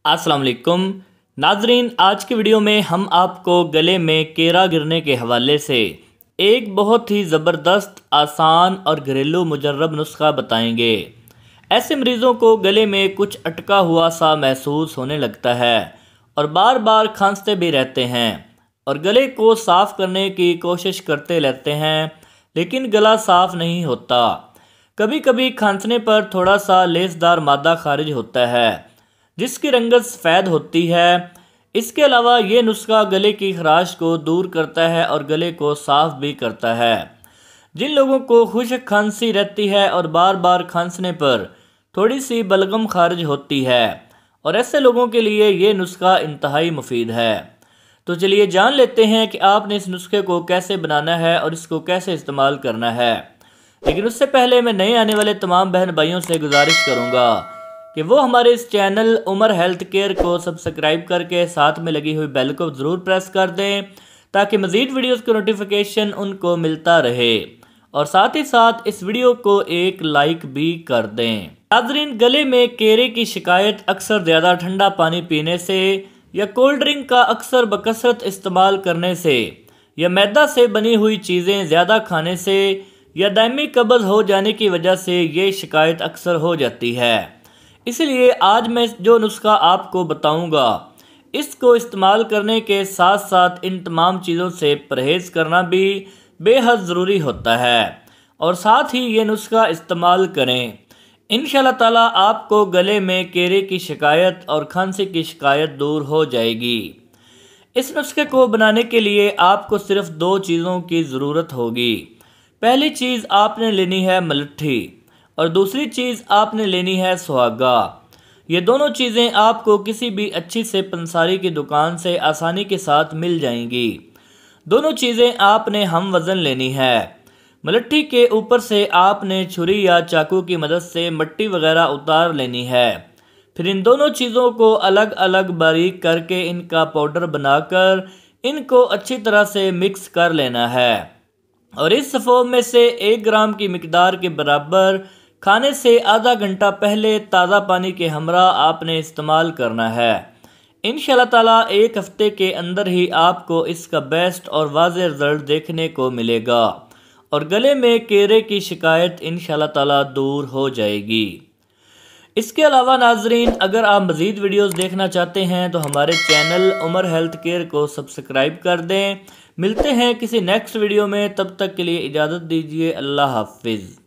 अस्सलाम वालेकुम नाजरीन, आज की वीडियो में हम आपको गले में केरा गिरने के हवाले से एक बहुत ही ज़बरदस्त, आसान और घरेलू मुजर्रब नुस्खा बताएंगे। ऐसे मरीज़ों को गले में कुछ अटका हुआ सा महसूस होने लगता है और बार बार खांसते भी रहते हैं और गले को साफ़ करने की कोशिश करते रहते हैं, लेकिन गला साफ़ नहीं होता। कभी कभी खांसने पर थोड़ा सा लेसदार मादा खारिज होता है जिसकी रंगत सफ़ेद होती है। इसके अलावा ये नुस्खा गले की खराश को दूर करता है और गले को साफ़ भी करता है। जिन लोगों को खुश्क खांसी रहती है और बार बार खांसने पर थोड़ी सी बलगम खारिज होती है, और ऐसे लोगों के लिए ये नुस्खा इंतहाई मुफीद है। तो चलिए जान लेते हैं कि आपने इस नुस्खे को कैसे बनाना है और इसको कैसे इस्तेमाल करना है। लेकिन उससे पहले मैं नए आने वाले तमाम बहन भाइयों से गुजारिश करूँगा कि वो हमारे इस चैनल उमर हेल्थ केयर को सब्सक्राइब करके साथ में लगी हुई बेल को ज़रूर प्रेस कर दें ताकि मज़ीद वीडियोस का नोटिफिकेशन उनको मिलता रहे, और साथ ही साथ इस वीडियो को एक लाइक भी कर दें। नाज़रीन, गले में केरे की शिकायत अक्सर ज़्यादा ठंडा पानी पीने से या कोल्ड ड्रिंक का अक्सर बकसरत इस्तेमाल करने से या मैदा से बनी हुई चीज़ें ज़्यादा खाने से या दायमी कब्ज़ हो जाने की वजह से ये शिकायत अक्सर हो जाती है। इसलिए आज मैं जो नुस्खा आपको बताऊंगा, इसको इस्तेमाल करने के साथ साथ इन तमाम चीज़ों से परहेज़ करना भी बेहद ज़रूरी होता है, और साथ ही ये नुस्खा इस्तेमाल करें। इंशाल्लाह ताला आपको गले में केरे की शिकायत और खांसी की शिकायत दूर हो जाएगी। इस नुस्खे को बनाने के लिए आपको सिर्फ दो चीज़ों की ज़रूरत होगी। पहली चीज़ आपने लेनी है मलट्ठी और दूसरी चीज़ आपने लेनी है सुहागा। ये दोनों चीज़ें आपको किसी भी अच्छी से पंसारी की दुकान से आसानी के साथ मिल जाएंगी। दोनों चीज़ें आपने हम वज़न लेनी है। मलट्ठी के ऊपर से आपने छुरी या चाकू की मदद से मिट्टी वगैरह उतार लेनी है। फिर इन दोनों चीज़ों को अलग अलग बारीक करके इनका पाउडर बनाकर इनको अच्छी तरह से मिक्स कर लेना है, और इस फोम में से 1 ग्राम की मिकदार के बराबर खाने से आधा घंटा पहले ताज़ा पानी के हमरा आपने इस्तेमाल करना है। इंशाल्लाह ताला 1 हफ्ते के अंदर ही आपको इसका बेस्ट और वाज़ेह रिज़ल्ट देखने को मिलेगा और गले में केरे की शिकायत इंशाल्लाह ताला दूर हो जाएगी। इसके अलावा नाजरीन, अगर आप मज़ीद वीडियोस देखना चाहते हैं तो हमारे चैनल उमर हेल्थ केयर को सब्सक्राइब कर दें। मिलते हैं किसी नेक्स्ट वीडियो में, तब तक के लिए इजाज़त दीजिए। अल्लाह हाफिज़।